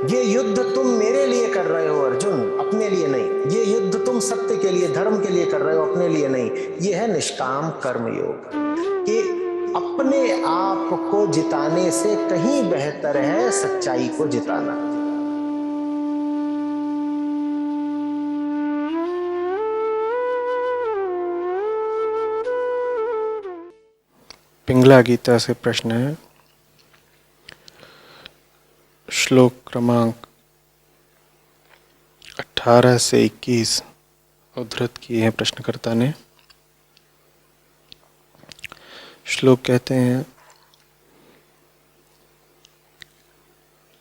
ये युद्ध तुम मेरे लिए कर रहे हो अर्जुन, अपने लिए नहीं। ये युद्ध तुम सत्य के लिए, धर्म के लिए कर रहे हो, अपने लिए नहीं। ये है निष्काम कर्म योग, कि अपने आप को जिताने से कहीं बेहतर है सच्चाई को जिताना। पिंगला गीता से प्रश्न है, श्लोक क्रमांक 18 से 21 उद्धृत किए हैं प्रश्नकर्ता ने। श्लोक कहते हैं,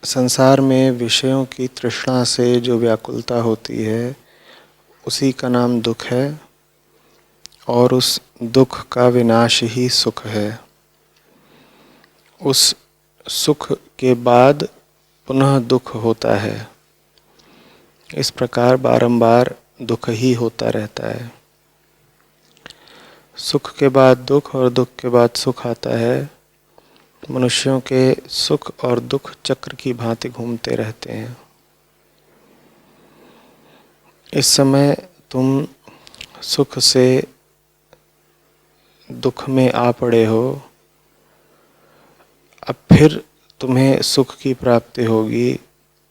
संसार में विषयों की तृष्णा से जो व्याकुलता होती है उसी का नाम दुख है, और उस दुख का विनाश ही सुख है। उस सुख के बाद पुनः दुख होता है। इस प्रकार बारंबार दुख ही होता रहता है। सुख के बाद दुख और दुख के बाद सुख आता है। मनुष्यों के सुख और दुख चक्र की भांति घूमते रहते हैं। इस समय तुम सुख से दुख में आ पड़े हो, अब फिर तुम्हें सुख की प्राप्ति होगी।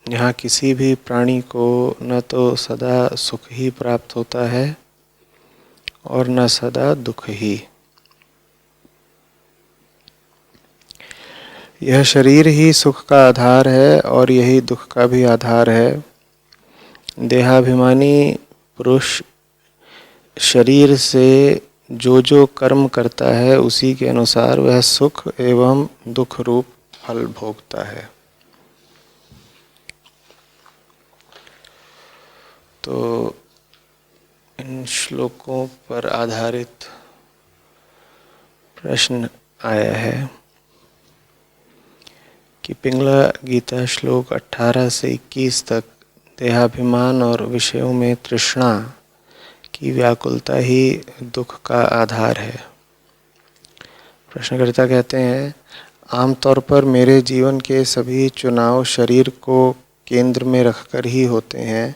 यहाँ किसी भी प्राणी को न तो सदा सुख ही प्राप्त होता है और न सदा दुख ही। यह शरीर ही सुख का आधार है और यही दुख का भी आधार है। देहाभिमानी पुरुष शरीर से जो जो कर्म करता है उसी के अनुसार वह सुख एवं दुख रूप फल भोगता है। तो इन श्लोकों पर आधारित प्रश्न आया है कि पिंगला गीता श्लोक 18 से 21 तक देहाभिमान और विषयों में तृष्णा की व्याकुलता ही दुख का आधार है। प्रश्नकर्ता कहते हैं, आमतौर पर मेरे जीवन के सभी चुनाव शरीर को केंद्र में रखकर ही होते हैं।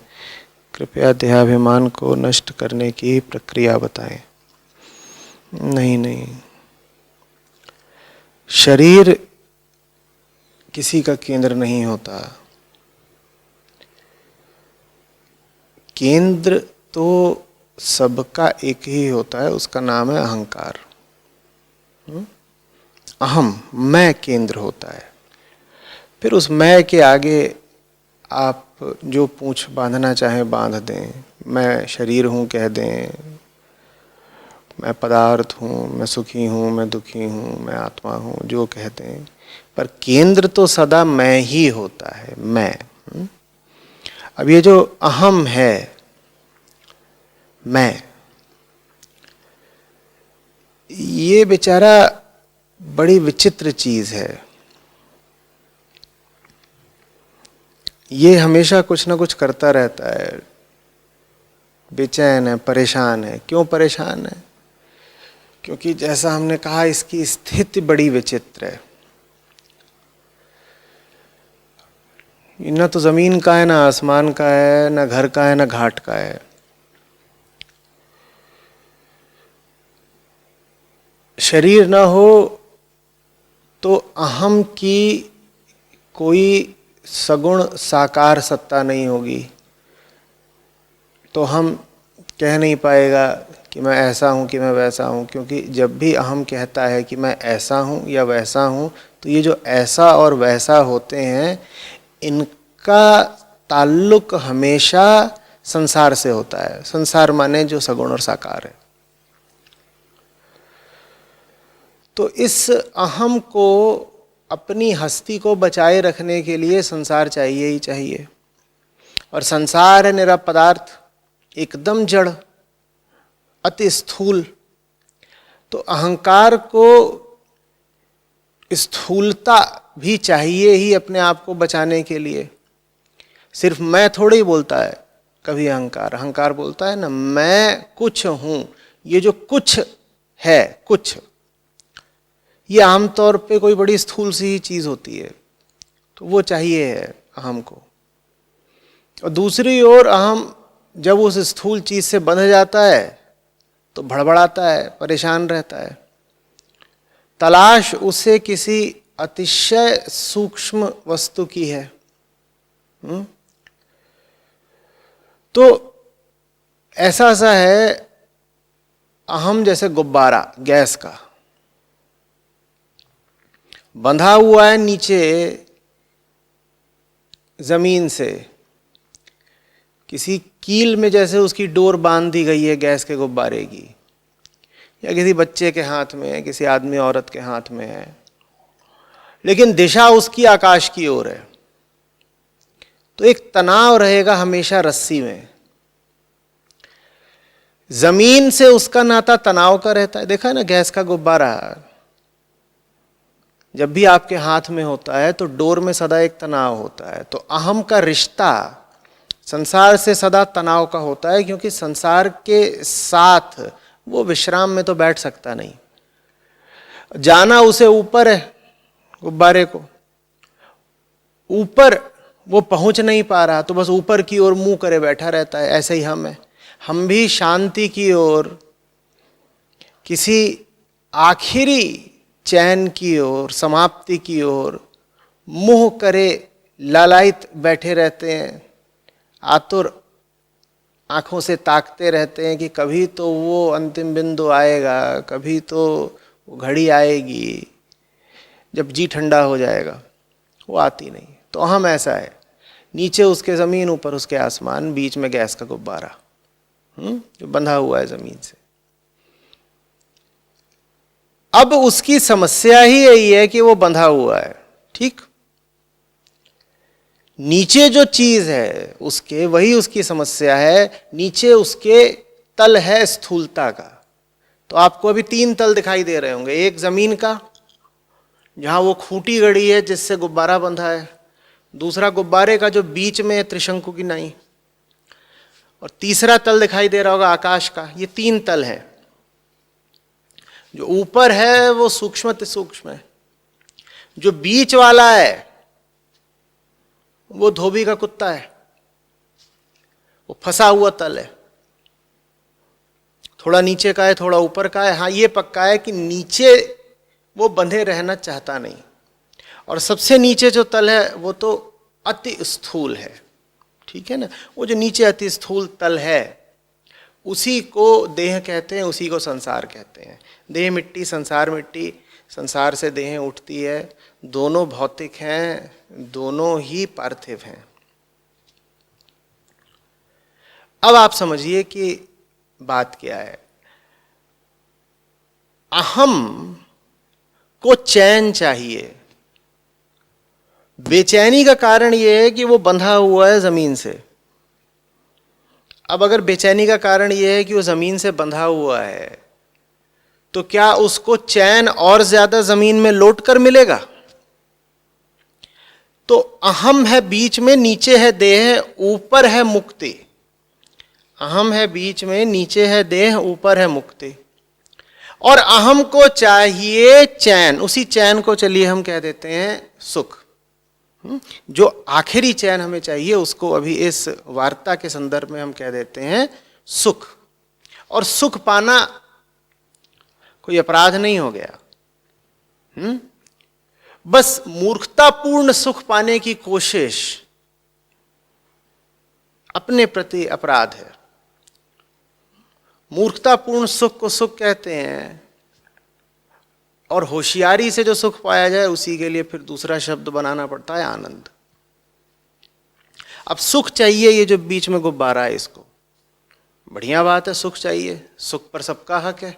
कृपया देहाभिमान को नष्ट करने की प्रक्रिया बताएं। नहीं, शरीर किसी का केंद्र नहीं होता। केंद्र तो सबका एक ही होता है, उसका नाम है अहंकार। अहम, मैं केंद्र होता है। फिर उस मैं के आगे आप जो पूंछ बांधना चाहें बांध दें। मैं शरीर हूँ कह दें, मैं पदार्थ हूँ, मैं सुखी हूँ, मैं दुखी हूँ, मैं आत्मा हूँ, जो कहते हैं, पर केंद्र तो सदा मैं ही होता है। मैं अब ये जो अहम है, मैं, ये बेचारा बड़ी विचित्र चीज है। ये हमेशा कुछ ना कुछ करता रहता है, बेचैन है, परेशान है। क्यों परेशान है? क्योंकि जैसा हमने कहा, इसकी स्थिति बड़ी विचित्र है। न तो जमीन का है, न आसमान का है, न घर का है, न घाट का है। शरीर ना हो तो अहम की कोई सगुण साकार सत्ता नहीं होगी। तो हम कह नहीं पाएगा कि मैं ऐसा हूँ कि मैं वैसा हूँ, क्योंकि जब भी अहम कहता है कि मैं ऐसा हूँ या वैसा हूँ, तो ये जो ऐसा और वैसा होते हैं, इनका ताल्लुक हमेशा संसार से होता है। संसार माने जो सगुण और साकार है। तो इस अहम को, अपनी हस्ती को बचाए रखने के लिए संसार चाहिए ही चाहिए। और संसार है निरा पदार्थ, एकदम जड़, अति स्थूल। तो अहंकार को स्थूलता भी चाहिए ही अपने आप को बचाने के लिए। सिर्फ मैं थोड़ा ही बोलता है कभी अहंकार। अहंकार बोलता है ना, मैं कुछ हूं। ये जो कुछ है, कुछ, ये आमतौर पे कोई बड़ी स्थूल सी ही चीज होती है। तो वो चाहिए है अहम को। और दूसरी ओर अहम जब उस स्थूल चीज से बंध जाता है तो भड़बड़ाता है, परेशान रहता है। तलाश उसे किसी अतिशय सूक्ष्म वस्तु की है। तो ऐसा सा है अहम जैसे गुब्बारा गैस का, बंधा हुआ है नीचे जमीन से, किसी कील में जैसे उसकी डोर बांध दी गई है गैस के गुब्बारे की, या किसी बच्चे के हाथ में है, किसी आदमी औरत के हाथ में है, लेकिन दिशा उसकी आकाश की ओर है। तो एक तनाव रहेगा हमेशा रस्सी में। जमीन से उसका नाता तनाव का रहता है। देखा है ना, गैस का गुब्बारा जब भी आपके हाथ में होता है तो डोर में सदा एक तनाव होता है। तो अहम का रिश्ता संसार से सदा तनाव का होता है, क्योंकि संसार के साथ वो विश्राम में तो बैठ सकता नहीं। जाना उसे ऊपर है, गुब्बारे को ऊपर वो पहुंच नहीं पा रहा, तो बस ऊपर की ओर मुंह करे बैठा रहता है। ऐसे ही हम है, हम भी शांति की ओर, किसी आखिरी चैन की ओर, समाप्ति की ओर मुंह करे लालायित बैठे रहते हैं, आतुर आंखों से ताकते रहते हैं कि कभी तो वो अंतिम बिंदु आएगा, कभी तो वो घड़ी आएगी जब जी ठंडा हो जाएगा। वो आती नहीं। तो हम ऐसा है, नीचे उसके जमीन, ऊपर उसके आसमान, बीच में गैस का गुब्बारा जो बंधा हुआ है जमीन से। अब उसकी समस्या ही यही है कि वो बंधा हुआ है, ठीक। नीचे जो चीज है उसके, वही उसकी समस्या है। नीचे उसके तल है स्थूलता का। तो आपको अभी 3 तल दिखाई दे रहे होंगे। एक जमीन का, जहां वो खूंटी गड़ी है जिससे गुब्बारा बंधा है। दूसरा गुब्बारे का जो बीच में त्रिशंकु की नाई, और तीसरा तल दिखाई दे रहा होगा आकाश का। ये 3 तल है। जो ऊपर है वो सूक्ष्म अति सूक्ष्म है। जो बीच वाला है वो धोबी का कुत्ता है, वो फंसा हुआ तल है। थोड़ा नीचे का है, थोड़ा ऊपर का है। हाँ, ये पक्का है कि नीचे वो बंधे रहना चाहता नहीं। और सबसे नीचे जो तल है वो तो अति स्थूल है, ठीक है ना। वो जो नीचे अति स्थूल तल है उसी को देह कहते हैं, उसी को संसार कहते हैं। देह मिट्टी, संसार मिट्टी, संसार से देह उठती है। दोनों भौतिक हैं, दोनों ही पार्थिव हैं। अब आप समझिए कि बात क्या है। अहम को चैन चाहिए। बेचैनी का कारण यह है कि वो बंधा हुआ है जमीन से। अब अगर बेचैनी का कारण यह है कि वो जमीन से बंधा हुआ है, तो क्या उसको चैन और ज्यादा जमीन में लौट कर मिलेगा? तो अहम है बीच में, नीचे है देह, ऊपर है मुक्ति। अहम है बीच में, नीचे है देह, ऊपर है मुक्ति। और अहम को चाहिए चैन। उसी चैन को चलिए हम कह देते हैं सुख। जो आखिरी चैन हमें चाहिए उसको अभी इस वार्ता के संदर्भ में हम कह देते हैं सुख। और सुख पाना कोई अपराध नहीं हो गया। बस मूर्खतापूर्ण सुख पाने की कोशिश अपने प्रति अपराध है। मूर्खतापूर्ण सुख को सुख कहते हैं, और होशियारी से जो सुख पाया जाए उसी के लिए फिर दूसरा शब्द बनाना पड़ता है आनंद। अब सुख चाहिए, ये जो बीच में गुब्बारा है, इसको बढ़िया बात है, सुख चाहिए। सुख पर सबका हक है।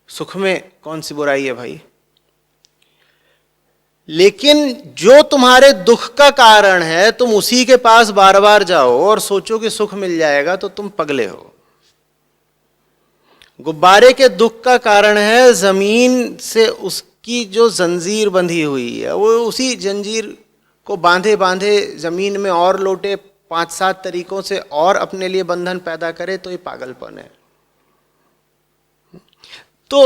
सुख में कौन सी बुराई है भाई? लेकिन जो तुम्हारे दुख का कारण है, तुम उसी के पास बार बार जाओ और सोचो कि सुख मिल जाएगा, तो तुम पगले हो। गुब्बारे के दुख का कारण है जमीन से उसकी जो जंजीर बंधी हुई है। वो उसी जंजीर को बांधे बांधे जमीन में और लोटे 5-7 तरीकों से और अपने लिए बंधन पैदा करे, तो ये पागलपन है। तो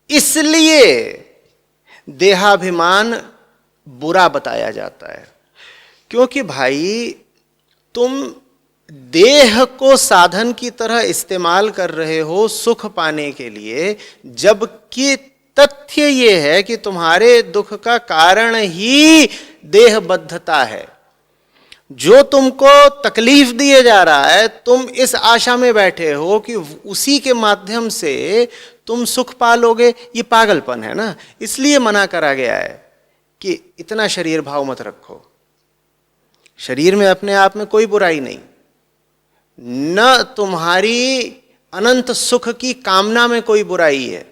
इसलिए देहाभिमान बुरा बताया जाता है। क्योंकि भाई तुम देह को साधन की तरह इस्तेमाल कर रहे हो सुख पाने के लिए, जबकि तथ्य ये है कि तुम्हारे दुख का कारण ही देहबद्धता है। जो तुमको तकलीफ दिए जा रहा है, तुम इस आशा में बैठे हो कि उसी के माध्यम से तुम सुख पालोगे, ये पागलपन है ना। इसलिए मना करा गया है कि इतना शरीर भाव मत रखो। शरीर में अपने आप में कोई बुराई नहीं, न तुम्हारी अनंत सुख की कामना में कोई बुराई है।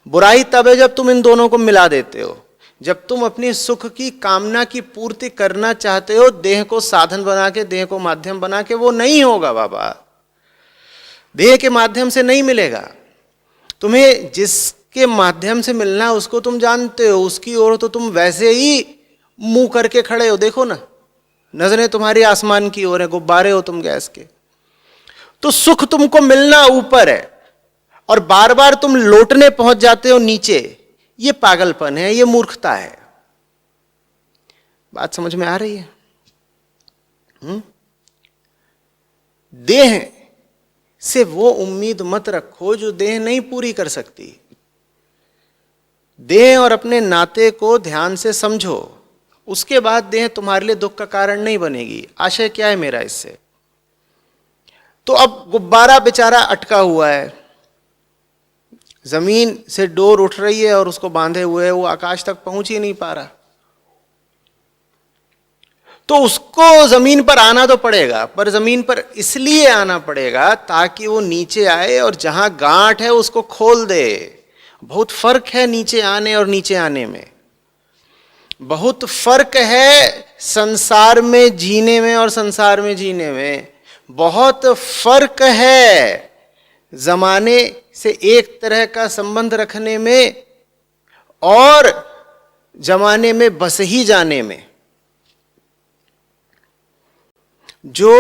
बुराई तब है जब तुम इन दोनों को मिला देते हो, जब तुम अपनी सुख की कामना की पूर्ति करना चाहते हो देह को साधन बना के, देह को माध्यम बना के। वो नहीं होगा बाबा, देह के माध्यम से नहीं मिलेगा। तुम्हें जिसके माध्यम से मिलना है उसको तुम जानते हो, उसकी ओर तो तुम वैसे ही मुंह करके खड़े हो। देखो ना, नजरें तुम्हारी आसमान की ओर है, गुब्बारे हो तुम गैस के। तो सुख तुमको मिलना ऊपर है और बार बार तुम लौटने पहुंच जाते हो नीचे। ये पागलपन है, ये मूर्खता है। बात समझ में आ रही है? देह से वो उम्मीद मत रखो जो देह नहीं पूरी कर सकती। देह और अपने नाते को ध्यान से समझो, उसके बाद देह तुम्हारे लिए दुख का कारण नहीं बनेगी। आशय क्या है मेरा इससे? तो अब गुब्बारा बेचारा अटका हुआ है, जमीन से डोर उठ रही है और उसको बांधे हुए है, वो आकाश तक पहुंच ही नहीं पा रहा। तो उसको जमीन पर आना तो पड़ेगा, पर जमीन पर इसलिए आना पड़ेगा ताकि वो नीचे आए और जहां गांठ है उसको खोल दे। बहुत फर्क है नीचे आने और नीचे आने में। बहुत फर्क है संसार में जीने में और संसार में जीने में। बहुत फर्क है जमाने से एक तरह का संबंध रखने में और जमाने में बस ही जाने में। जो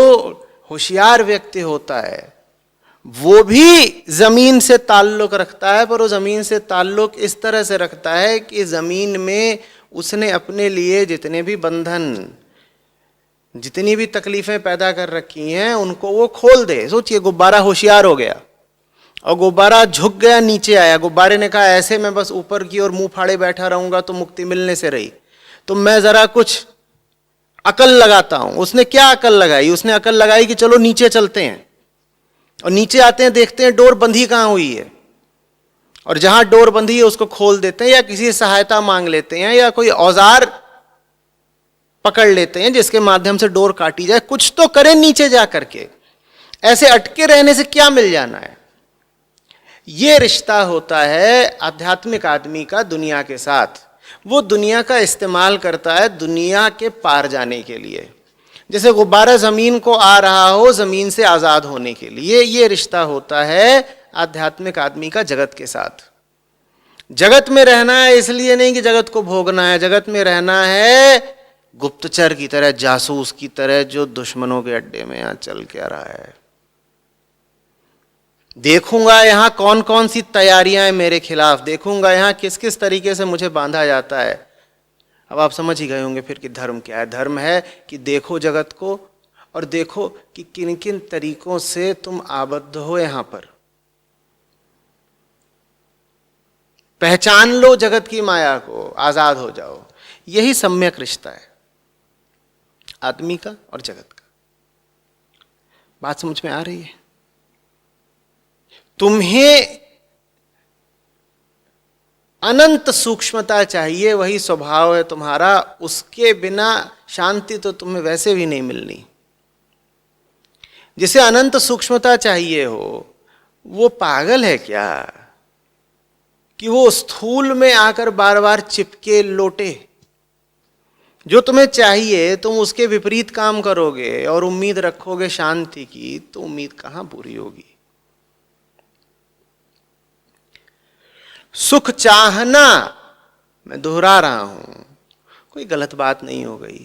होशियार व्यक्ति होता है वो भी जमीन से ताल्लुक रखता है, पर वो जमीन से ताल्लुक इस तरह से रखता है कि जमीन में उसने अपने लिए जितने भी बंधन, जितनी भी तकलीफें पैदा कर रखी हैं उनको वो खोल दे। सोचिए, गुब्बारा होशियार हो गया और गुब्बारा झुक गया, नीचे आया। गुब्बारे ने कहा ऐसे मैं बस ऊपर की ओर मुंह फाड़े बैठा रहूंगा तो मुक्ति मिलने से रही, तो मैं जरा कुछ अकल लगाता हूं। उसने क्या अकल लगाई? उसने अकल लगाई कि चलो नीचे चलते हैं, और नीचे आते हैं, देखते हैं डोर बंधी कहां हुई है, और जहां डोर बंधी है उसको खोल देते हैं, या किसी से सहायता मांग लेते हैं, या कोई औजार पकड़ लेते हैं जिसके माध्यम से डोर काटी जाए। कुछ तो करें नीचे जा करके। ऐसे अटके रहने से क्या मिल जाना है? ये रिश्ता होता है आध्यात्मिक आदमी का दुनिया के साथ। वो दुनिया का इस्तेमाल करता है दुनिया के पार जाने के लिए, जैसे गुब्बारा जमीन को आ रहा हो जमीन से आजाद होने के लिए। ये रिश्ता होता है आध्यात्मिक आदमी का जगत के साथ। जगत में रहना है इसलिए नहीं कि जगत को भोगना है, जगत में रहना है गुप्तचर की तरह, जासूस की तरह, जो दुश्मनों के अड्डे में यहां चल क्या रहा है। देखूंगा यहां कौन कौन सी तैयारियां हैं मेरे खिलाफ, देखूंगा यहां किस किस तरीके से मुझे बांधा जाता है। अब आप समझ ही गए होंगे फिर कि धर्म क्या है। धर्म है कि देखो जगत को और देखो कि किन किन तरीकों से तुम आबद्ध हो यहां पर। पहचान लो जगत की माया को, आजाद हो जाओ। यही सम्यक रिश्ता है आदमी का और जगत का। बात समझ में आ रही है? तुम्हें अनंत सूक्ष्मता चाहिए, वही स्वभाव है तुम्हारा। उसके बिना शांति तो तुम्हें वैसे भी नहीं मिलनी। जिसे अनंत सूक्ष्मता चाहिए हो वो पागल है क्या कि वो स्थूल में आकर बार बार चिपके लोटे। जो तुम्हें चाहिए तुम उसके विपरीत काम करोगे और उम्मीद रखोगे शांति की, तो उम्मीद कहां पूरी होगी। सुख चाहना, मैं दोहरा रहा हूं, कोई गलत बात नहीं हो गई।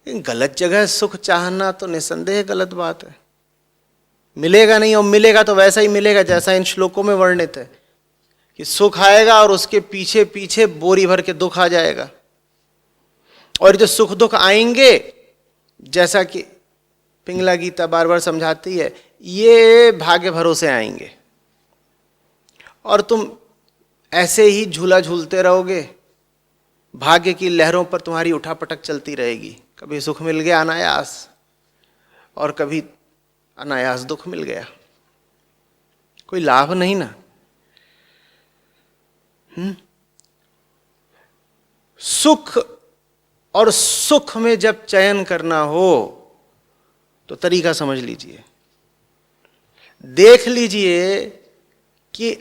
लेकिन गलत जगह सुख चाहना तो निसंदेह गलत बात है। मिलेगा नहीं, और मिलेगा तो वैसा ही मिलेगा जैसा इन श्लोकों में वर्णित है कि सुख आएगा और उसके पीछे पीछे बोरी भर के दुख आ जाएगा। और जो सुख दुख आएंगे, जैसा कि पिंगला गीता बार बार समझाती है, ये भाग्य भरोसे आएंगे और तुम ऐसे ही झूला झूलते रहोगे, भाग्य की लहरों पर तुम्हारी उठापटक चलती रहेगी। कभी सुख मिल गया अनायास और कभी अनायास दुख मिल गया, कोई लाभ नहीं ना। सुख और सुख में जब चयन करना हो तो तरीका समझ लीजिए, देख लीजिए कि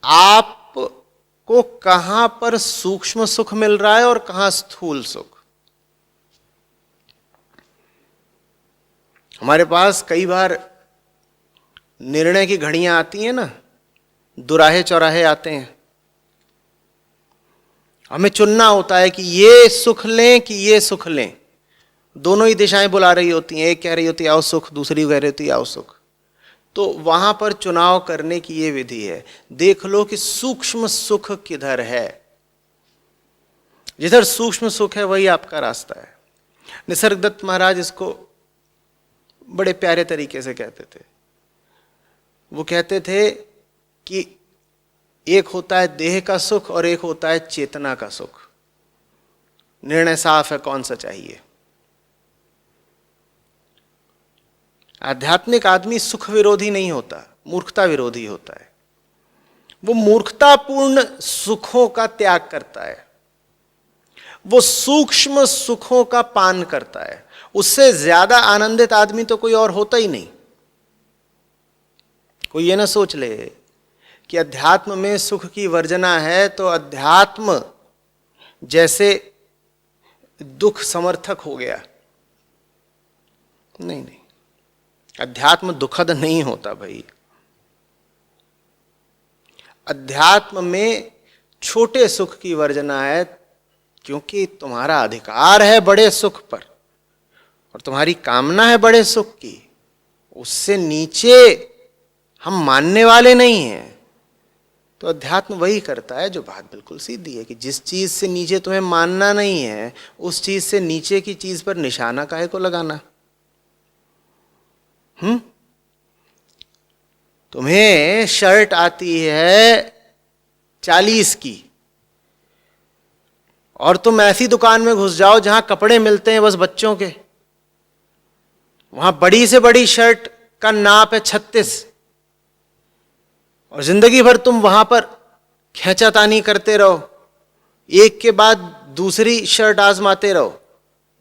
आपको कहां पर सूक्ष्म सुख मिल रहा है और कहां स्थूल सुख। हमारे पास कई बार निर्णय की घड़ियां आती हैं ना, दुराहे चौराहे आते हैं, हमें चुनना होता है कि ये सुख लें कि ये सुख लें। दोनों ही दिशाएं बुला रही होती हैं, एक कह रही होती है आओ सुख, दूसरी कह रही होती है आओ सुख। तो वहां पर चुनाव करने की ये विधि है, देख लो कि सूक्ष्म सुख किधर है। जिधर सूक्ष्म सुख है वही आपका रास्ता है। निसर्गदत्त महाराज इसको बड़े प्यारे तरीके से कहते थे। वो कहते थे कि एक होता है देह का सुख और एक होता है चेतना का सुख। निर्णय साफ है कौन सा चाहिए। आध्यात्मिक आदमी सुख विरोधी नहीं होता, मूर्खता विरोधी होता है। वो मूर्खतापूर्ण सुखों का त्याग करता है, वो सूक्ष्म सुखों का पान करता है। उससे ज्यादा आनंदित आदमी तो कोई और होता ही नहीं। कोई ये ना सोच ले कि अध्यात्म में सुख की वर्जना है तो अध्यात्म जैसे दुख समर्थक हो गया। नहीं नहीं, अध्यात्म दुखद नहीं होता भाई। अध्यात्म में छोटे सुख की वर्जना है, क्योंकि तुम्हारा अधिकार है बड़े सुख पर और तुम्हारी कामना है बड़े सुख की। उससे नीचे हम मानने वाले नहीं हैं। तो अध्यात्म वही करता है जो बात बिल्कुल सीधी है कि जिस चीज से नीचे तुम्हें मानना नहीं है, उस चीज से नीचे की चीज पर निशाना काहे को लगाना। तुम्हें शर्ट आती है 40 की और तुम ऐसी दुकान में घुस जाओ जहां कपड़े मिलते हैं बस बच्चों के, वहां बड़ी से बड़ी शर्ट का नाप है 36 और जिंदगी भर तुम वहां पर खींचातानी करते रहो, एक के बाद दूसरी शर्ट आजमाते रहो,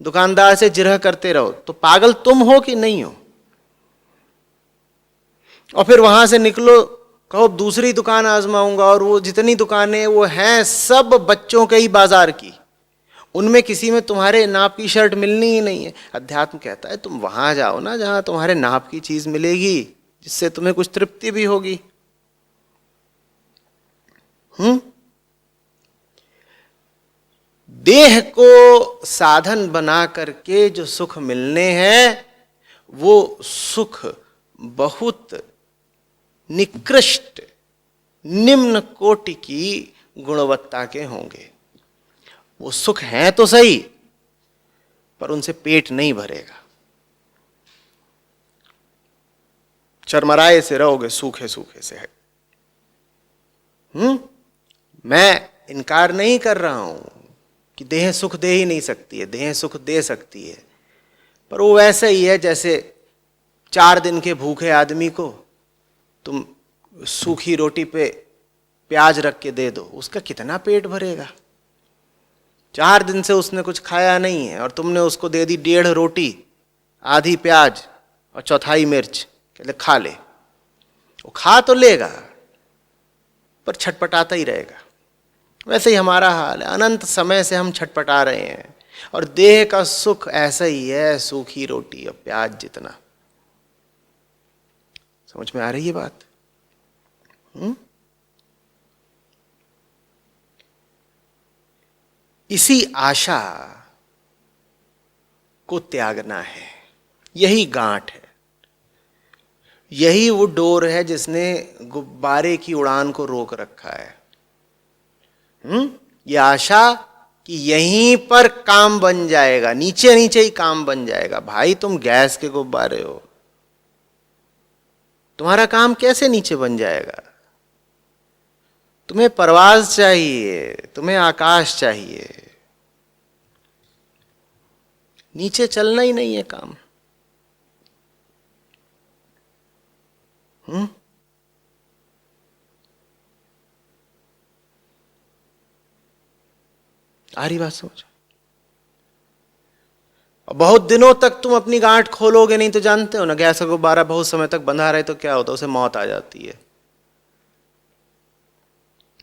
दुकानदार से जिरह करते रहो। तो पागल तुम हो कि नहीं हो? और फिर वहां से निकलो, कहो दूसरी दुकान आजमाऊंगा, और वो जितनी दुकानें वो हैं सब बच्चों के ही बाजार की, उनमें किसी में तुम्हारे नाप की शर्ट मिलनी ही नहीं है। अध्यात्म कहता है तुम वहां जाओ ना जहां तुम्हारे नाप की चीज मिलेगी, जिससे तुम्हें कुछ तृप्ति भी होगी। देह को साधन बना करके जो सुख मिलने हैं वो सुख बहुत निकृष्ट निम्न कोटि की गुणवत्ता के होंगे। वो सुख हैं तो सही, पर उनसे पेट नहीं भरेगा। चरमराए से रहोगे, सूखे सूखे से है। मैं इनकार नहीं कर रहा हूं कि देह सुख दे ही नहीं सकती है, देह सुख दे सकती है, पर वो वैसे ही है जैसे 4 दिन के भूखे आदमी को तुम सूखी रोटी पे प्याज रख के दे दो, उसका कितना पेट भरेगा? 4 दिन से उसने कुछ खाया नहीं है और तुमने उसको दे दी 1.5 रोटी, आधी प्याज और चौथाई मिर्च, कहले खा ले। वो खा तो लेगा पर छटपटाता ही रहेगा। वैसे ही हमारा हाल है, अनंत समय से हम छटपटा रहे हैं और देह का सुख ऐसा ही है, सूखी रोटी और प्याज जितना। समझ में आ रही है बात? इसी आशा को त्यागना है, यही गांठ है, यही वो डोर है जिसने गुब्बारे की उड़ान को रोक रखा है। ये आशा कि यहीं पर काम बन जाएगा, नीचे नीचे ही काम बन जाएगा। भाई तुम गैस के गुब्बारे हो, तुम्हारा काम कैसे नीचे बन जाएगा? तुम्हें परवाज चाहिए, तुम्हें आकाश चाहिए, नीचे चलना ही नहीं है काम। आ रही बात समझ? बहुत दिनों तक तुम अपनी गांठ खोलोगे नहीं तो जानते हो ना, गैस का गुब्बारा बहुत समय तक बंधा रहे तो क्या होता है, उसे मौत आ जाती है।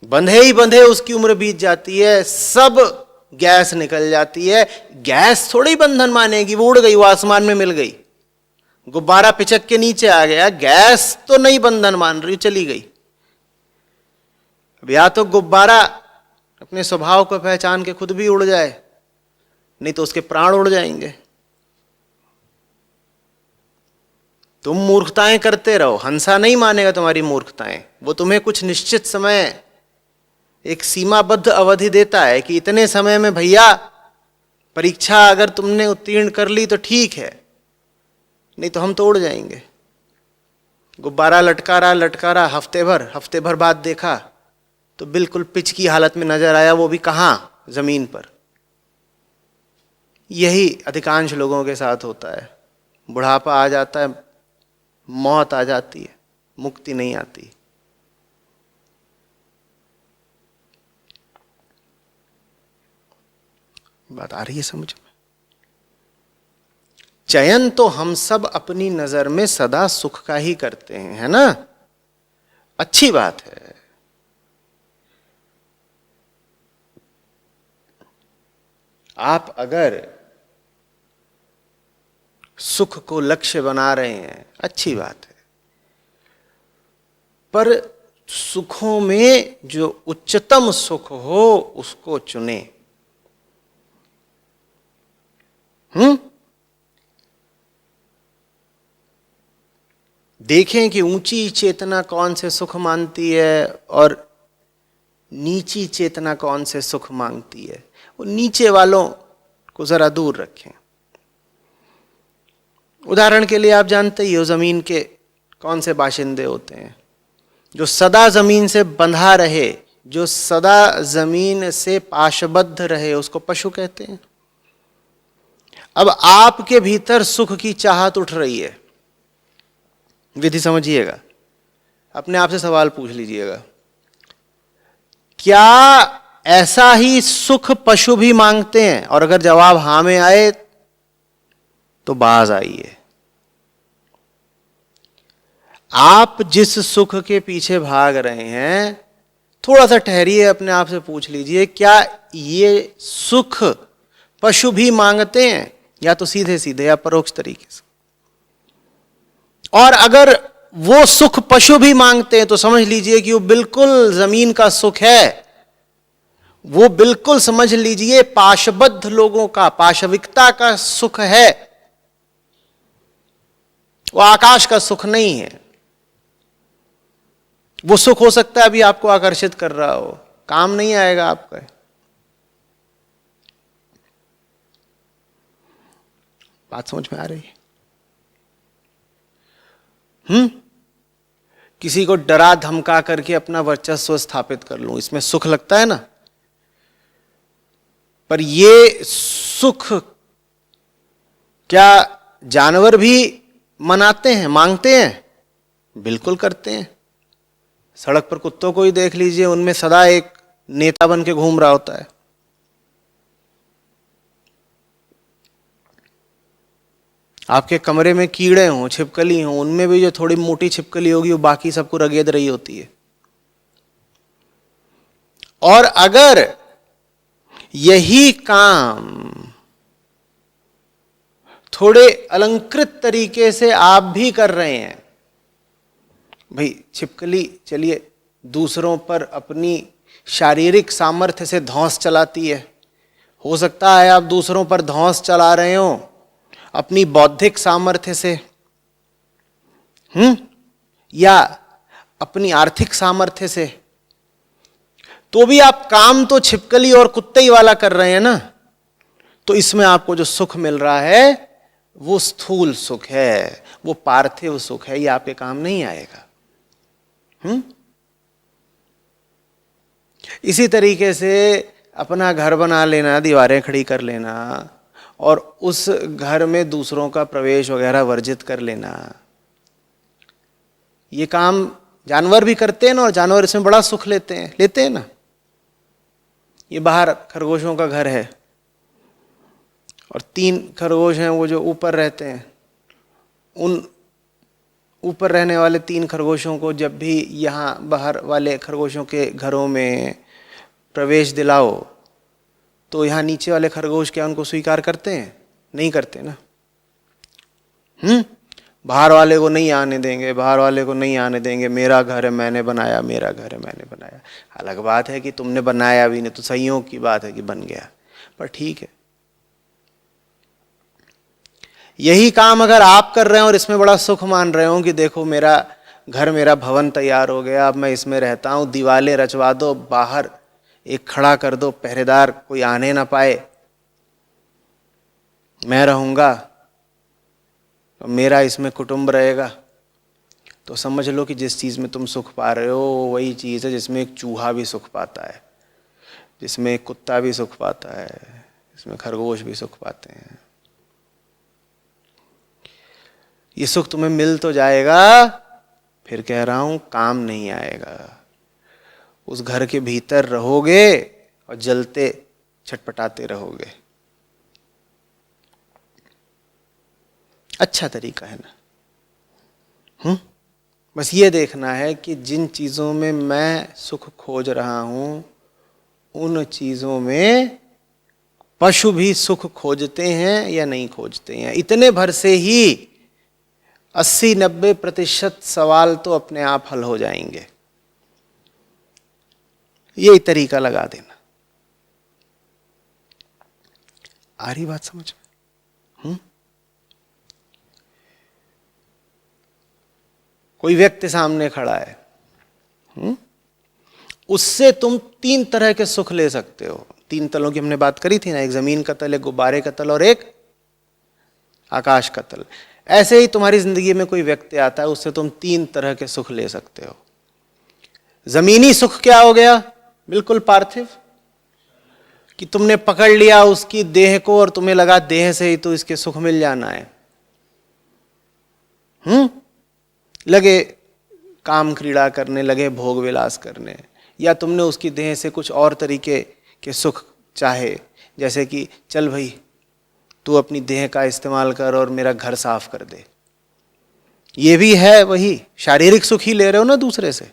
बंधे ही बंधे उसकी उम्र बीत जाती है, सब गैस निकल जाती है। गैस थोड़ी बंधन मानेगी, वो उड़ गई, वो आसमान में मिल गई, गुब्बारा पिचक के नीचे आ गया, गैस तो नहीं बंधन मान रही, चली गई। अब या तो गुब्बारा अपने स्वभाव को पहचान के खुद भी उड़ जाए, नहीं तो उसके प्राण उड़ जाएंगे। तुम मूर्खताएं करते रहो, हंसा नहीं मानेगा तुम्हारी मूर्खताएं। वो तुम्हें कुछ निश्चित समय, एक सीमाबद्ध अवधि देता है कि इतने समय में भैया परीक्षा अगर तुमने उत्तीर्ण कर ली तो ठीक है, नहीं तो हम तो उड़ जाएंगे। गुब्बारा लटका रहा हफ्ते भर बाद देखा तो बिल्कुल पिच की हालत में नजर आया, वो भी कहां, जमीन पर। यही अधिकांश लोगों के साथ होता है। बुढ़ापा आ जाता है, मौत आ जाती है, मुक्ति नहीं आती। बात आ रही है समझ में? चयन तो हम सब अपनी नजर में सदा सुख का ही करते हैं, है ना? अच्छी बात है। आप अगर सुख को लक्ष्य बना रहे हैं, अच्छी बात है, पर सुखों में जो उच्चतम सुख हो उसको चुने। देखें कि ऊंची चेतना कौन से सुख मांगती है और नीची चेतना कौन से सुख मांगती है। वो नीचे वालों को जरा दूर रखें। उदाहरण के लिए आप जानते ही हो, जमीन के कौन से बाशिंदे होते हैं? जो सदा जमीन से बंधा रहे, जो सदा जमीन से पाशबद्ध रहे, उसको पशु कहते हैं। अब आपके भीतर सुख की चाहत उठ रही है, विधि समझिएगा, अपने आप से सवाल पूछ लीजिएगा, क्या ऐसा ही सुख पशु भी मांगते हैं? और अगर जवाब हां में आए तो बाज आइए। आप जिस सुख के पीछे भाग रहे हैं, थोड़ा सा ठहरिए, अपने आप से पूछ लीजिए, क्या ये सुख पशु भी मांगते हैं, या तो सीधे सीधे या परोक्ष तरीके से? और अगर वो सुख पशु भी मांगते हैं तो समझ लीजिए कि वो बिल्कुल जमीन का सुख है, वो बिल्कुल समझ लीजिए पाशबद्ध लोगों का, पाशविकता का सुख है, वो आकाश का सुख नहीं है। वो सुख हो सकता है अभी आपको आकर्षित कर रहा हो, काम नहीं आएगा आपका। बात समझ में आ रही है? किसी को डरा धमका करके अपना वर्चस्व स्थापित कर लूं, इसमें सुख लगता है ना? पर ये सुख क्या जानवर भी मनाते हैं, मांगते हैं? बिल्कुल करते हैं। सड़क पर कुत्तों को ही देख लीजिए, उनमें सदा एक नेता बन के घूम रहा होता है। आपके कमरे में कीड़े हों, छिपकली हों, उनमें भी जो थोड़ी मोटी छिपकली होगी वो बाकी सबको रगेद रही होती है। और अगर यही काम थोड़े अलंकृत तरीके से आप भी कर रहे हैं, भाई छिपकली चलिए दूसरों पर अपनी शारीरिक सामर्थ्य से धौंस चलाती है, हो सकता है आप दूसरों पर धौंस चला रहे हो अपनी बौद्धिक सामर्थ्य से, या अपनी आर्थिक सामर्थ्य से। तो भी आप काम तो छिपकली और कुत्ते ही वाला कर रहे हैं ना। तो इसमें आपको जो सुख मिल रहा है वो स्थूल सुख है, वो पार्थिव सुख है, ये आपके काम नहीं आएगा। इसी तरीके से अपना घर बना लेना, दीवारें खड़ी कर लेना और उस घर में दूसरों का प्रवेश वगैरह वर्जित कर लेना, ये काम जानवर भी करते हैं ना, और जानवर इसमें बड़ा सुख लेते हैं ना। ये बाहर खरगोशों का घर है और 3 खरगोश हैं वो जो ऊपर रहते हैं। उन ऊपर रहने वाले 3 खरगोशों को जब भी यहाँ बाहर वाले खरगोशों के घरों में प्रवेश दिलाओ तो यहाँ नीचे वाले खरगोश क्या उनको स्वीकार करते हैं? नहीं करते ना। बाहर वाले को नहीं आने देंगे, बाहर वाले को नहीं आने देंगे, मेरा घर है मैंने बनाया, मेरा घर है मैंने बनाया। अलग बात है कि तुमने बनाया भी नहीं, तो संयोग की बात है कि बन गया, पर ठीक है। यही काम अगर आप कर रहे हो और इसमें बड़ा सुख मान रहे हो कि देखो मेरा घर, मेरा भवन तैयार हो गया, अब मैं इसमें रहता हूँ, दीवारें रचवा दो, बाहर एक खड़ा कर दो, पहरेदार कोई आने ना पाए, मैं रहूंगा, तो मेरा इसमें कुटुंब रहेगा, तो समझ लो कि जिस चीज़ में तुम सुख पा रहे हो वही चीज़ है जिसमें एक चूहा भी सुख पाता है, जिसमें एक कुत्ता भी सुख पाता है, जिसमें खरगोश भी सुख पाते हैं। ये सुख तुम्हें मिल तो जाएगा, फिर कह रहा हूं काम नहीं आएगा। उस घर के भीतर रहोगे और जलते छटपटाते रहोगे। अच्छा तरीका है ना। बस ये देखना है कि जिन चीजों में मैं सुख खोज रहा हूं उन चीजों में पशु भी सुख खोजते हैं या नहीं खोजते हैं। इतने भर से ही 80-90% सवाल तो अपने आप हल हो जाएंगे। यही तरीका लगा देना। आ रही बात समझ में? कोई व्यक्ति सामने खड़ा है, उससे तुम 3 तरह के सुख ले सकते हो। 3 तलों की हमने बात करी थी ना, एक जमीन का तल, एक गुब्बारे का तल और एक आकाश का तल। ऐसे ही तुम्हारी जिंदगी में कोई व्यक्ति आता है, उससे तुम 3 तरह के सुख ले सकते हो। जमीनी सुख क्या हो गया? बिल्कुल पार्थिव, कि तुमने पकड़ लिया उसकी देह को और तुम्हें लगा देह से ही तो इसके सुख मिल जाना है। लगे काम क्रीड़ा करने, लगे भोग विलास करने, या तुमने उसकी देह से कुछ और तरीके के सुख चाहे, जैसे कि चल भाई तू अपनी देह का इस्तेमाल कर और मेरा घर साफ कर दे। ये भी है वही शारीरिक सुख ही ले रहे हो ना दूसरे से।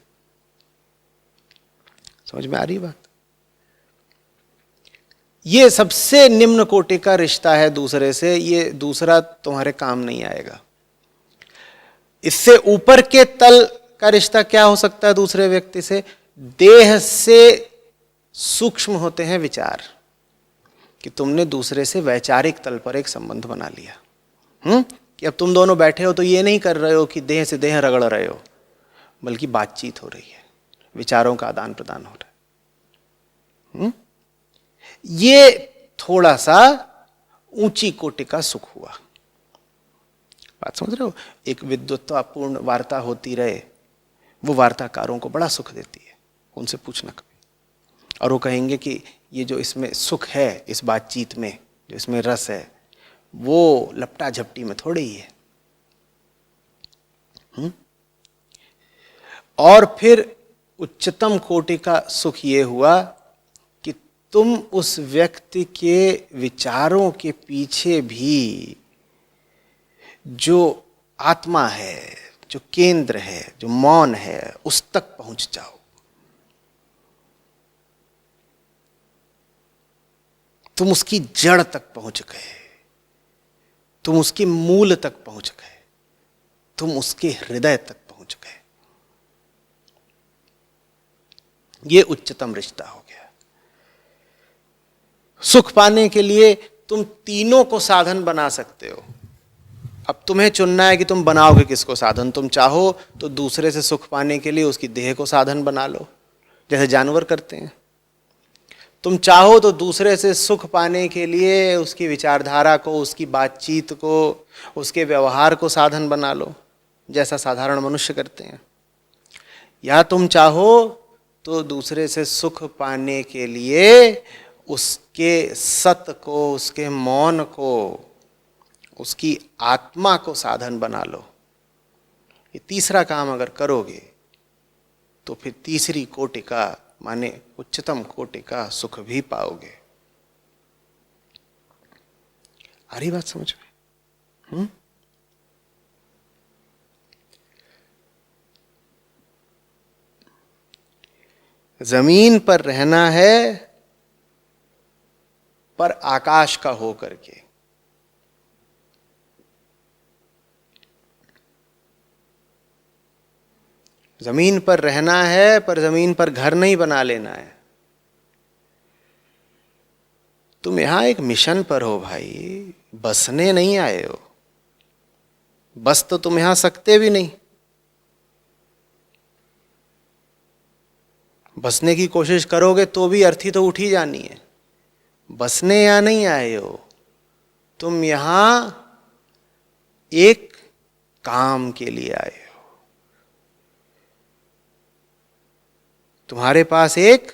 समझ में आ रही बात? ये सबसे निम्न कोटि का रिश्ता है दूसरे से, ये दूसरा तुम्हारे काम नहीं आएगा। इससे ऊपर के तल का रिश्ता क्या हो सकता है दूसरे व्यक्ति से? देह से सूक्ष्म होते हैं विचार, कि तुमने दूसरे से वैचारिक तल पर एक संबंध बना लिया। कि अब तुम दोनों बैठे हो तो ये नहीं कर रहे हो कि देह से देह रगड़ रहे हो, बल्कि बातचीत हो रही है, विचारों का आदान प्रदान हो रहा है। ये थोड़ा सा ऊंची कोटि का सुख हुआ। बात समझ रहे हो? एक विद्वत्तापूर्ण वार्ता होती रहे, वो वार्ताकारों को बड़ा सुख देती है। उनसे पूछना कभी, और वो कहेंगे कि ये जो इसमें सुख है, इस बातचीत में जो इसमें रस है, वो लपटा झपटी में थोड़ी ही है। और फिर उच्चतम कोटि का सुख ये हुआ कि तुम उस व्यक्ति के विचारों के पीछे भी जो आत्मा है, जो केंद्र है, जो मौन है, उस तक पहुंच जाओ। तुम उसकी जड़ तक पहुंच गए, तुम उसके मूल तक पहुंच गए, तुम उसके हृदय तक पहुंच गए। ये उच्चतम रिश्ता हो गया। सुख पाने के लिए तुम तीनों को साधन बना सकते हो। अब तुम्हें चुनना है कि तुम बनाओगे किसको साधन। तुम चाहो तो दूसरे से सुख पाने के लिए उसकी देह को साधन बना लो, जैसे जानवर करते हैं। तुम चाहो तो दूसरे से सुख पाने के लिए उसकी विचारधारा को, उसकी बातचीत को, उसके व्यवहार को साधन बना लो, जैसा साधारण मनुष्य करते हैं। या तुम चाहो तो दूसरे से सुख पाने के लिए उसके सत को, उसके मौन को, उसकी आत्मा को साधन बना लो। ये तीसरा काम अगर करोगे तो फिर तीसरी कोटि का, माने उच्चतम कोटि का सुख भी पाओगे। आ रही बात समझ में? जमीन पर रहना है, पर आकाश का हो करके। जमीन पर रहना है, पर जमीन पर घर नहीं बना लेना है। तुम यहां एक मिशन पर हो भाई, बसने नहीं आए हो। बस तो तुम यहां सकते भी नहीं। बसने की कोशिश करोगे तो भी अर्थी तो उठ ही जानी है। बसने यहां नहीं आए हो, तुम यहां एक काम के लिए आए हो। तुम्हारे पास एक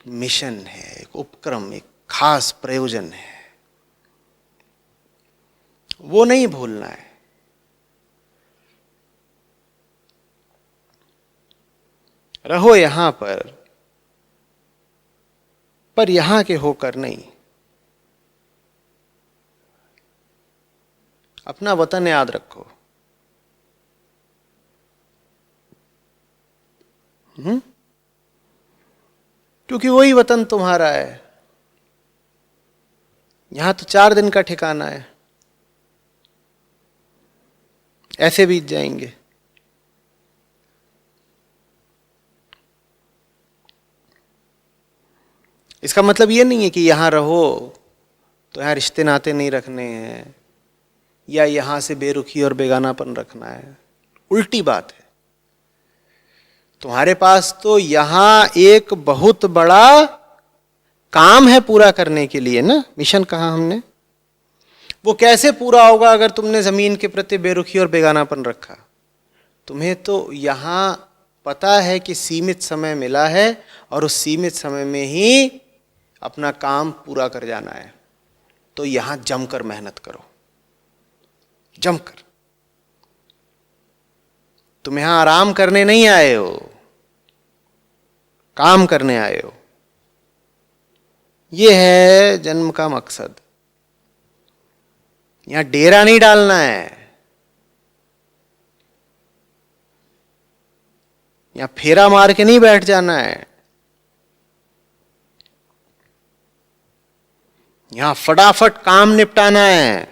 मिशन है, एक उपक्रम, एक खास प्रयोजन है, वो नहीं भूलना है। रहो यहां पर यहां के होकर नहीं। अपना वतन याद रखो। क्योंकि वही वतन तुम्हारा है। यहां तो 4 दिन का ठिकाना है, ऐसे बीत जाएंगे। इसका मतलब ये नहीं है कि यहां रहो तो यहां रिश्ते नाते नहीं रखने हैं, या यहां से बेरुखी और बेगानापन रखना है। उल्टी बात है। तुम्हारे पास तो यहां एक बहुत बड़ा काम है पूरा करने के लिए ना। मिशन कहा हमने, वो कैसे पूरा होगा अगर तुमने जमीन के प्रति बेरुखी और बेगानापन रखा। तुम्हें तो यहां पता है कि सीमित समय मिला है और उस सीमित समय में ही अपना काम पूरा कर जाना है। तो यहां जमकर मेहनत करो, जमकर। तुम यहां आराम करने नहीं आए हो, काम करने आए हो। यह है जन्म का मकसद। यहां डेरा नहीं डालना है, यहां फेरा मार के नहीं बैठ जाना है। यहां फटाफट काम निपटाना है।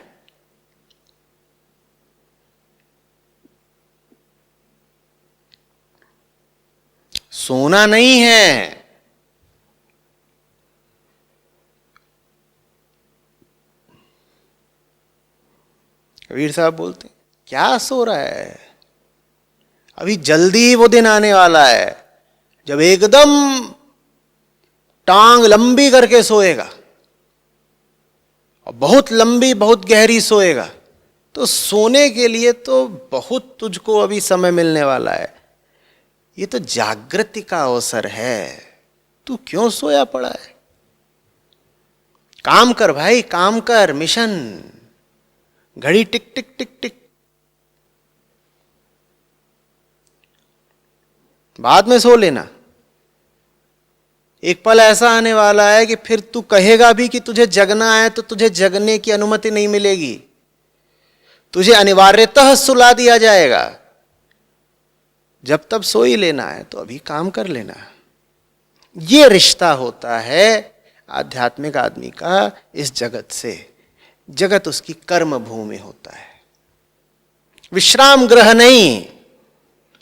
सोना नहीं है। कबीर साहब बोलते हैं, क्या सो रहा है, अभी जल्दी वो दिन आने वाला है जब एकदम टांग लंबी करके सोएगा और बहुत लंबी, बहुत गहरी सोएगा। तो सोने के लिए तो बहुत तुझको अभी समय मिलने वाला है। ये तो जागृति का अवसर है, तू क्यों सोया पड़ा है? काम कर भाई, काम कर। मिशन, घड़ी टिक टिक टिक टिक। बाद में सो लेना। एक पल ऐसा आने वाला है कि फिर तू कहेगा भी कि तुझे जगना है तो तुझे जगने की अनुमति नहीं मिलेगी। तुझे अनिवार्यतः सुला दिया जाएगा। जब तब सो ही लेना है तो अभी काम कर लेना। ये रिश्ता होता है आध्यात्मिक आदमी का इस जगत से। जगत उसकी कर्म भूमि होता है, विश्राम गृह नहीं,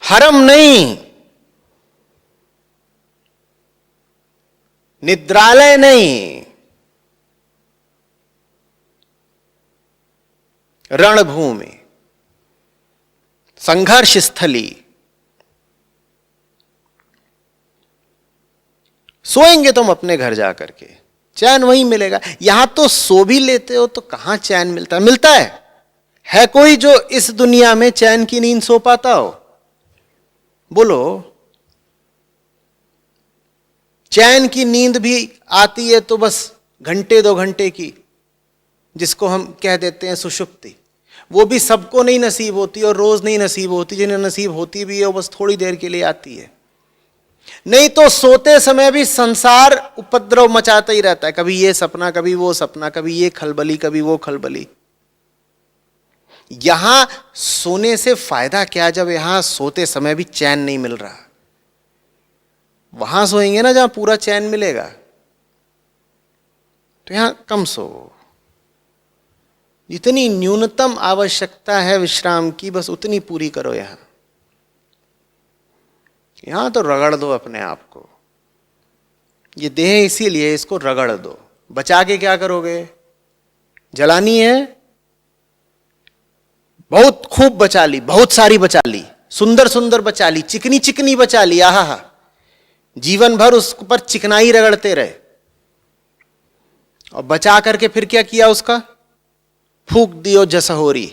हरम नहीं, निद्रालय नहीं, रणभूमि, संघर्ष स्थली। सोएंगे तुम अपने घर जा करके, चैन वहीं मिलेगा। यहां तो सो भी लेते हो तो कहां चैन मिलता है? मिलता है कोई जो इस दुनिया में चैन की नींद सो पाता हो? बोलो। चैन की नींद भी आती है तो बस घंटे 2 घंटे की, जिसको हम कह देते हैं सुषुप्ति। वो भी सबको नहीं नसीब होती और रोज नहीं नसीब होती। जिन्हें नसीब होती भी है वो बस थोड़ी देर के लिए आती है। नहीं तो सोते समय भी संसार उपद्रव मचाता ही रहता है, कभी ये सपना, कभी वो सपना, कभी ये खलबली, कभी वो खलबली। यहां सोने से फायदा क्या, जब यहां सोते समय भी चैन नहीं मिल रहा? वहां सोएंगे ना जहां पूरा चैन मिलेगा। तो यहां कम सो, जितनी न्यूनतम आवश्यकता है विश्राम की बस उतनी पूरी करो। यहां तो रगड़ दो अपने आप को। ये देह इसीलिए, इसको रगड़ दो। बचा के क्या करोगे? जलानी है, बहुत खूब बचा ली, बहुत सारी बचा ली, सुंदर सुंदर बचा ली, चिकनी चिकनी बचा ली, आहा, जीवन भर उस पर चिकनाई रगड़ते रहे। और बचा करके फिर क्या किया? उसका फूक दियो जसहोरी।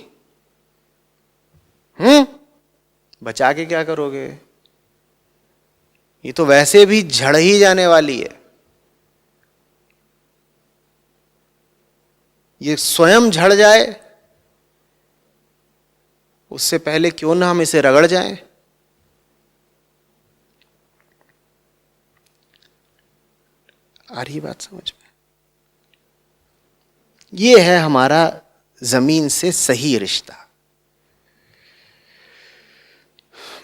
बचा के क्या करोगे? ये तो वैसे भी झड़ ही जाने वाली है। ये स्वयं झड़ जाए उससे पहले क्यों ना हम इसे रगड़ जाएं। आ रही बात समझ में? ये है हमारा जमीन से सही रिश्ता।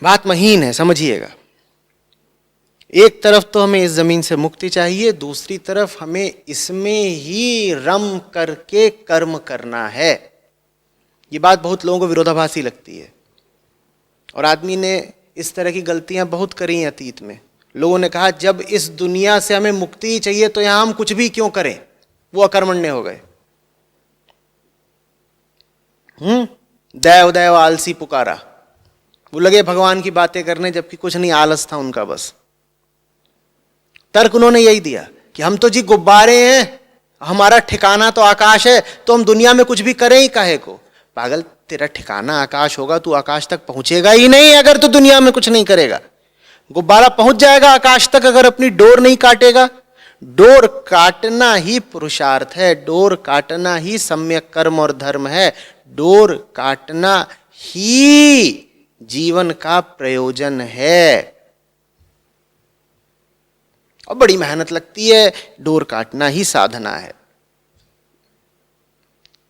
बात महीन है, समझिएगा। एक तरफ तो हमें इस जमीन से मुक्ति चाहिए, दूसरी तरफ हमें इसमें ही रम करके कर्म करना है। ये बात बहुत लोगों को विरोधाभासी लगती है और आदमी ने इस तरह की गलतियां बहुत करी हैं अतीत में। लोगों ने कहा जब इस दुनिया से हमें मुक्ति ही चाहिए तो यहां हम कुछ भी क्यों करें, वो अकर्मण्य हो गए। दैव दैव आलसी पुकारा, वो लगे भगवान की बातें करने जबकि कुछ नहीं, आलस था उनका बस। तर्क उन्होंने यही दिया कि हम तो जी गुब्बारे हैं, हमारा ठिकाना तो आकाश है, तो हम दुनिया में कुछ भी करें ही काहे को। पागल, तेरा ठिकाना आकाश होगा, तू आकाश तक पहुंचेगा ही नहीं अगर तू दुनिया में कुछ नहीं करेगा। गुब्बारा पहुंच जाएगा आकाश तक अगर अपनी डोर नहीं काटेगा। डोर काटना ही पुरुषार्थ है, डोर काटना ही सम्यक कर्म और धर्म है, डोर काटना ही जीवन का प्रयोजन है। और बड़ी मेहनत लगती है, डोर काटना ही साधना है।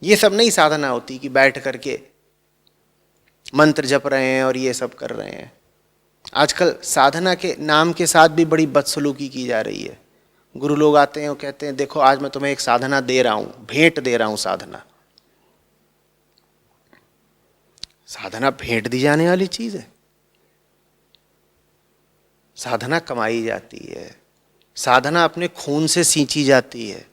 ये सब नहीं साधना होती कि बैठ करके मंत्र जप रहे हैं और ये सब कर रहे हैं। आजकल साधना के नाम के साथ भी बड़ी बदसलूकी की जा रही है। गुरु लोग आते हैं और कहते हैं देखो आज मैं तुम्हें एक साधना दे रहा हूं, भेंट दे रहा हूं साधना। साधना भेंट दी जाने वाली चीज है? साधना कमाई जाती है, साधना अपने खून से सींची जाती है।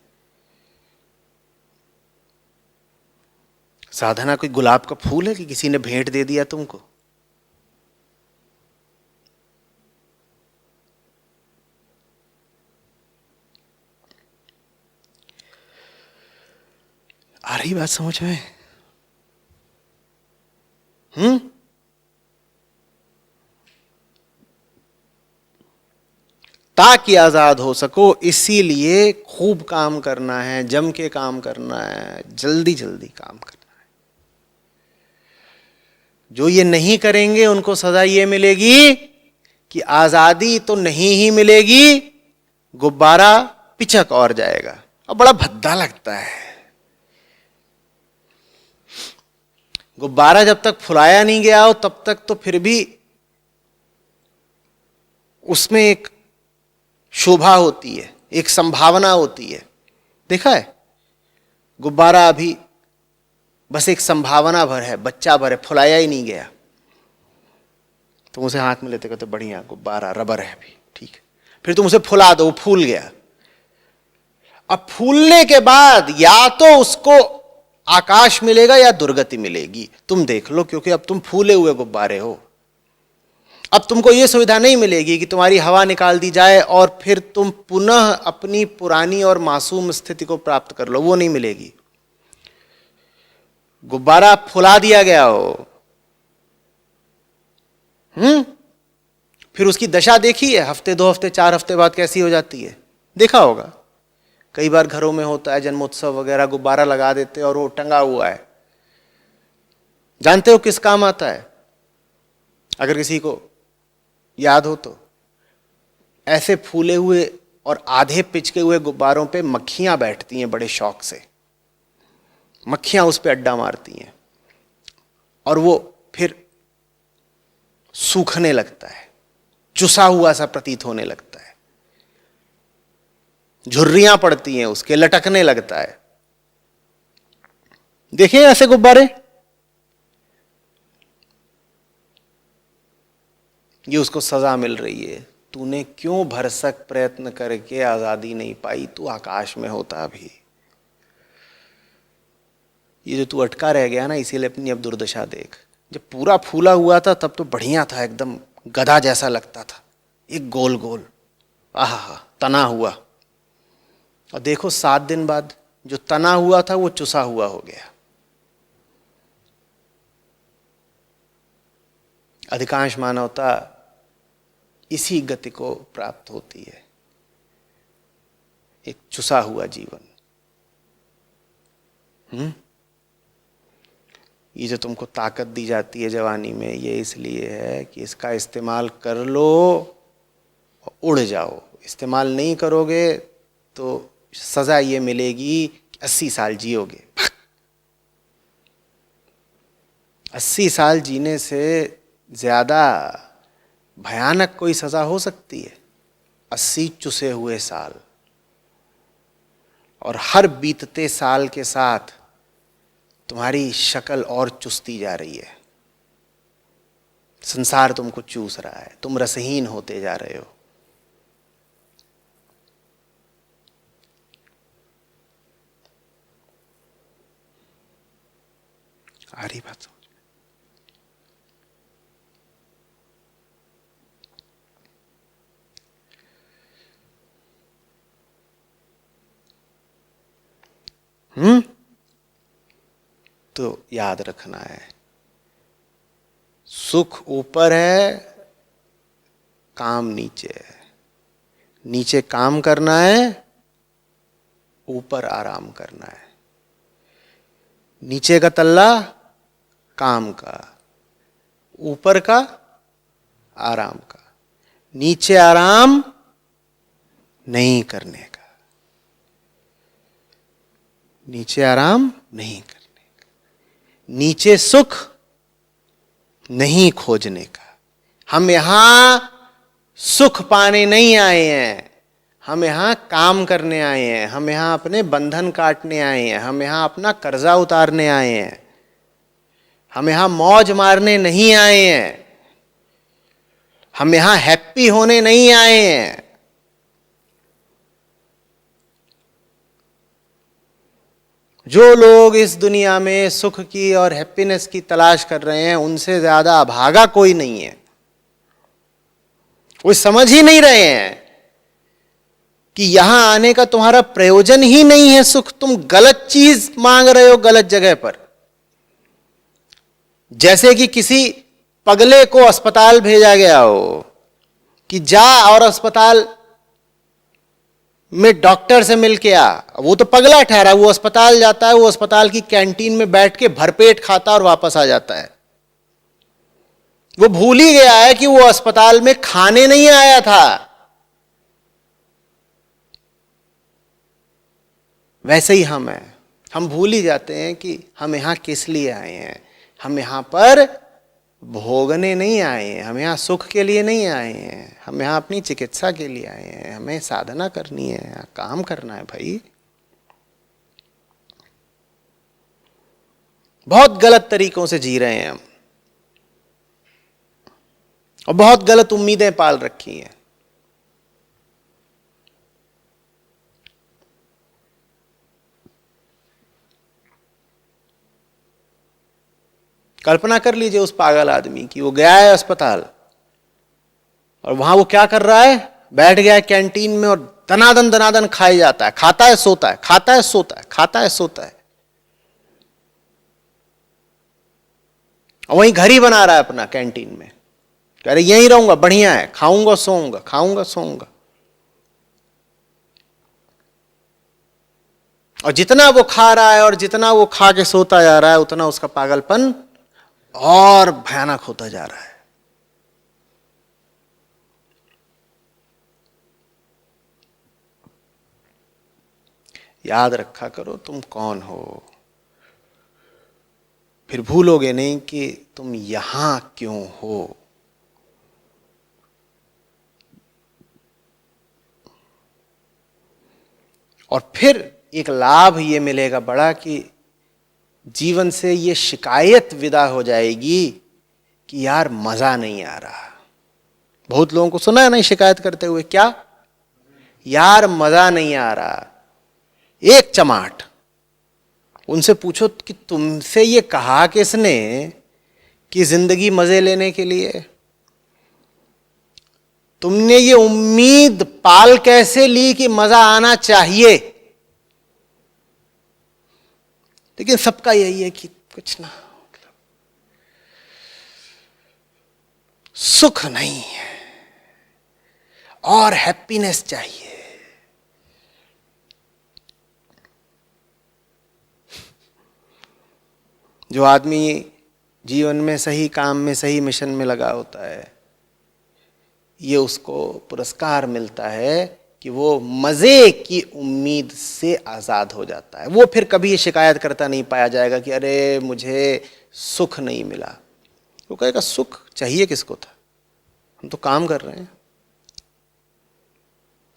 साधना कोई गुलाब का फूल है कि किसी ने भेंट दे दिया तुमको? आ रही बात समझ में? ताकि आजाद हो सको, इसीलिए खूब काम करना है, जम के काम करना है, जल्दी जल्दी काम करना है। जो ये नहीं करेंगे उनको सजा ये मिलेगी कि आजादी तो नहीं ही मिलेगी, गुब्बारा पिचक और जाएगा। और बड़ा भद्दा लगता है। गुब्बारा जब तक फुलाया नहीं गया हो तब तक तो फिर भी उसमें एक शोभा होती है, एक संभावना होती है। देखा है, गुब्बारा अभी बस एक संभावना भर है, बच्चा भर है, फुलाया ही नहीं गया। तुम उसे हाथ में लेते कहते बढ़िया गुब्बारा, रबर है अभी, ठीक है। फिर तुम उसे फुला दो, वो फूल गया। अब फूलने के बाद या तो उसको आकाश मिलेगा या दुर्गति मिलेगी, तुम देख लो, क्योंकि अब तुम फूले हुए गुब्बारे हो। अब तुमको ये सुविधा नहीं मिलेगी कि तुम्हारी हवा निकाल दी जाए और फिर तुम पुनः अपनी पुरानी और मासूम स्थिति को प्राप्त कर लो, वो नहीं मिलेगी। गुब्बारा फुला दिया गया हो, फिर उसकी दशा देखी है, हफ्ते 2 हफ्ते 4 हफ्ते बाद कैसी हो जाती है, देखा होगा। कई बार घरों में होता है जन्मोत्सव वगैरह, गुब्बारा लगा देते और वो टंगा हुआ है, जानते हो किस काम आता है? अगर किसी को याद हो तो, ऐसे फूले हुए और आधे पिचके हुए गुब्बारों पे मक्खियां बैठती हैं बड़े शौक से, मक्खियां उस पे अड्डा मारती हैं और वो फिर सूखने लगता है, चुसा हुआ सा प्रतीत होने लगता है, झुर्रियां पड़ती हैं उसके, लटकने लगता है। देखिए ऐसे गुब्बारे, ये उसको सजा मिल रही है। तूने क्यों भरसक प्रयत्न करके आजादी नहीं पाई, तू आकाश में होता अभी। ये जो तू अटका रह गया ना, इसीलिए अपनी अब दुर्दशा देख। जब पूरा फूला हुआ था तब तो बढ़िया था, एकदम गधा जैसा लगता था, एक गोल गोल, आहा तना हुआ। और देखो 7 दिन बाद जो तना हुआ था वो चुसा हुआ हो गया। अधिकांश मानवता इसी गति को प्राप्त होती है, एक चुसा हुआ जीवन। ये जो तुमको ताकत दी जाती है जवानी में, ये इसलिए है कि इसका इस्तेमाल कर लो और उड़ जाओ। इस्तेमाल नहीं करोगे तो सजा ये मिलेगी कि 80 साल जियोगे। 80 साल जीने से ज्यादा भयानक कोई सजा हो सकती है? 80 चुसे हुए साल, और हर बीतते साल के साथ तुम्हारी शक्ल और चुसती जा रही है, संसार तुमको चूस रहा है, तुम रसहीन होते जा रहे हो। आ रही बात समझ? तो याद रखना है, सुख ऊपर है, काम नीचे है। नीचे काम करना है, ऊपर आराम करना है। नीचे का तल्ला काम का, ऊपर का आराम का। नीचे आराम नहीं करने का, नीचे आराम नहीं करने का। नीचे सुख नहीं खोजने का। हम यहां सुख पाने नहीं आए हैं, हम यहां काम करने आए हैं, हम यहां अपने बंधन काटने आए हैं, हम यहां अपना कर्जा उतारने आए हैं, हम यहां मौज मारने नहीं आए हैं, हम यहां हैप्पी होने नहीं आए हैं। जो लोग इस दुनिया में सुख की और हैप्पीनेस की तलाश कर रहे हैं, उनसे ज्यादा अभागा कोई नहीं है। वो समझ ही नहीं रहे हैं कि यहां आने का तुम्हारा प्रयोजन ही नहीं है सुख। तुम गलत चीज मांग रहे हो गलत जगह पर। जैसे कि किसी पगले को अस्पताल भेजा गया हो कि जा और अस्पताल में डॉक्टर से मिल के आ। वो तो पगला ठहरा, वो अस्पताल जाता है, वो अस्पताल की कैंटीन में बैठ के भरपेट खाता और वापस आ जाता है। वो भूल ही गया है कि वो अस्पताल में खाने नहीं आया था। वैसे ही हम भूल ही जाते हैं कि हम यहां किस लिए आए हैं। हम यहां पर भोगने नहीं आए हैं, हम यहां सुख के लिए नहीं आए हैं, हम यहां अपनी चिकित्सा के लिए आए हैं। हमें साधना करनी है, यहां काम करना है भाई। बहुत गलत तरीकों से जी रहे हैं हम, और बहुत गलत उम्मीदें पाल रखी हैं। कल्पना कर लीजिए उस पागल आदमी की, वो गया है अस्पताल, और वहां वो क्या कर रहा है, बैठ गया है कैंटीन में और दनादन दनादन खाए जाता है, खाता है सोता है, खाता है सोता है, खाता है सोता है। और वहीं घर ही बना रहा है अपना कैंटीन में, कह रहे यहीं रहूंगा, बढ़िया है, खाऊंगा सोऊंगा, खाऊंगा सोऊंगा। और जितना वो खा रहा है और जितना वो खा के सोता जा रहा है, उतना उसका पागलपन और भयानक होता जा रहा है। याद रखा करो तुम कौन हो, फिर भूलोगे नहीं कि तुम यहां क्यों हो। और फिर एक लाभ ये मिलेगा बड़ा कि जीवन से ये शिकायत विदा हो जाएगी कि यार मजा नहीं आ रहा। बहुत लोगों को सुना है ना शिकायत करते हुए, क्या यार मजा नहीं आ रहा, एक चमाट। उनसे पूछो कि तुमसे ये कहा किसने कि जिंदगी मजे लेने के लिए, तुमने ये उम्मीद पाल कैसे ली कि मजा आना चाहिए। लेकिन सबका यही है कि कुछ ना, सुख नहीं है और हैप्पीनेस चाहिए। जो आदमी जीवन में सही काम में सही मिशन में लगा होता है, ये उसको पुरस्कार मिलता है कि वो मजे की उम्मीद से आजाद हो जाता है। वो फिर कभी ये शिकायत करता नहीं पाया जाएगा कि अरे मुझे सुख नहीं मिला। वो कहेगा सुख चाहिए किसको था, हम तो काम कर रहे हैं,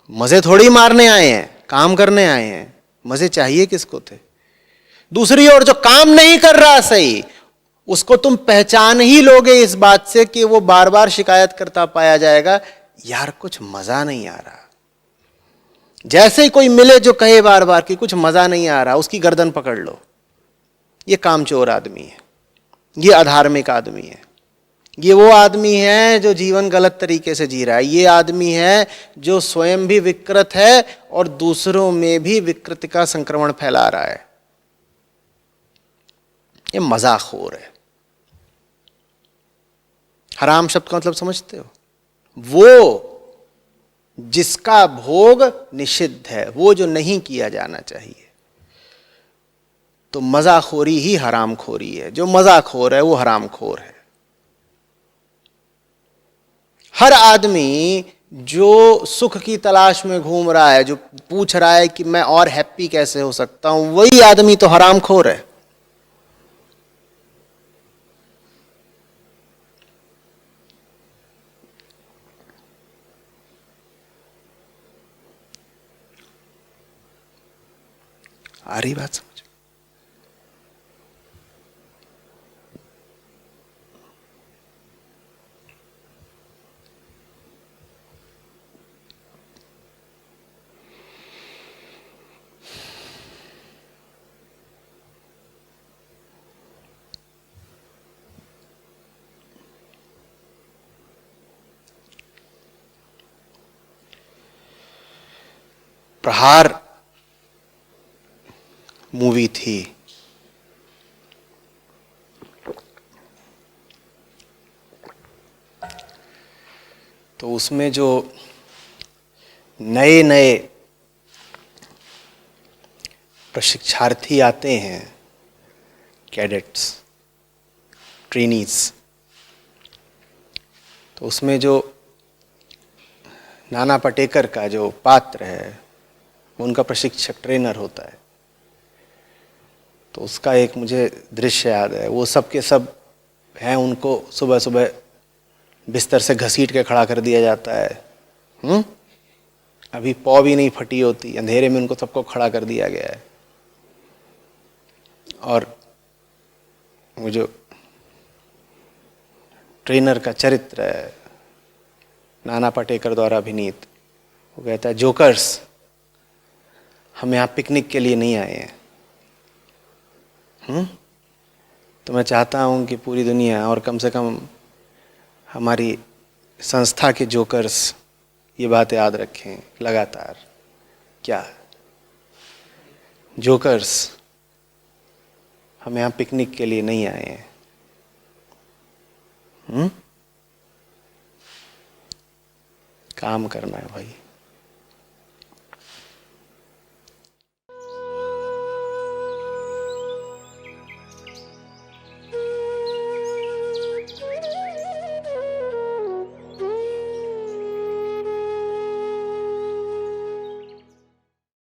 मजे थोड़ी मारने आए हैं, काम करने आए हैं, मजे चाहिए किसको थे। दूसरी ओर जो काम नहीं कर रहा सही, उसको तुम पहचान ही लोगे इस बात से कि वो बार बार शिकायत करता पाया जाएगा, यार कुछ मजा नहीं आ रहा। जैसे ही कोई मिले जो कहे बार बार कि कुछ मजा नहीं आ रहा, उसकी गर्दन पकड़ लो। ये कामचोर आदमी है, ये अधार्मिक आदमी है, ये वो आदमी है जो जीवन गलत तरीके से जी रहा है, ये आदमी है जो स्वयं भी विकृत है और दूसरों में भी विकृति का संक्रमण फैला रहा है। ये मजाखोर है। हराम शब्द का मतलब समझते हो? वो जिसका भोग निषिद्ध है, वो जो नहीं किया जाना चाहिए। तो मजाखोरी ही हरामखोरी है। जो मजाखोर है वो हरामखोर है। हर आदमी जो सुख की तलाश में घूम रहा है, जो पूछ रहा है कि मैं और हैप्पी कैसे हो सकता हूं, वही आदमी तो हरामखोर है। आ रही बात समझ? प्रहार मूवी थी, तो उसमें जो नए नए प्रशिक्षार्थी आते हैं, कैडेट्स, ट्रेनीज, तो उसमें जो नाना पाटेकर का जो पात्र है, उनका प्रशिक्षक ट्रेनर होता है। तो उसका एक मुझे दृश्य याद है। वो सब के सब हैं, उनको सुबह सुबह बिस्तर से घसीट के खड़ा कर दिया जाता है। अभी पौ भी नहीं फटी होती, अंधेरे में उनको सबको खड़ा कर दिया गया है। और वो जो ट्रेनर का चरित्र है, नाना पाटेकर द्वारा अभिनीत, वो कहता है, जोकर्स, हम यहाँ पिकनिक के लिए नहीं आए हैं। तो मैं चाहता हूँ कि पूरी दुनिया और कम से कम हमारी संस्था के जोकर्स ये बात याद रखें लगातार। क्या जोकर्स हम यहाँ पिकनिक के लिए नहीं आए हैं। काम करना है भाई।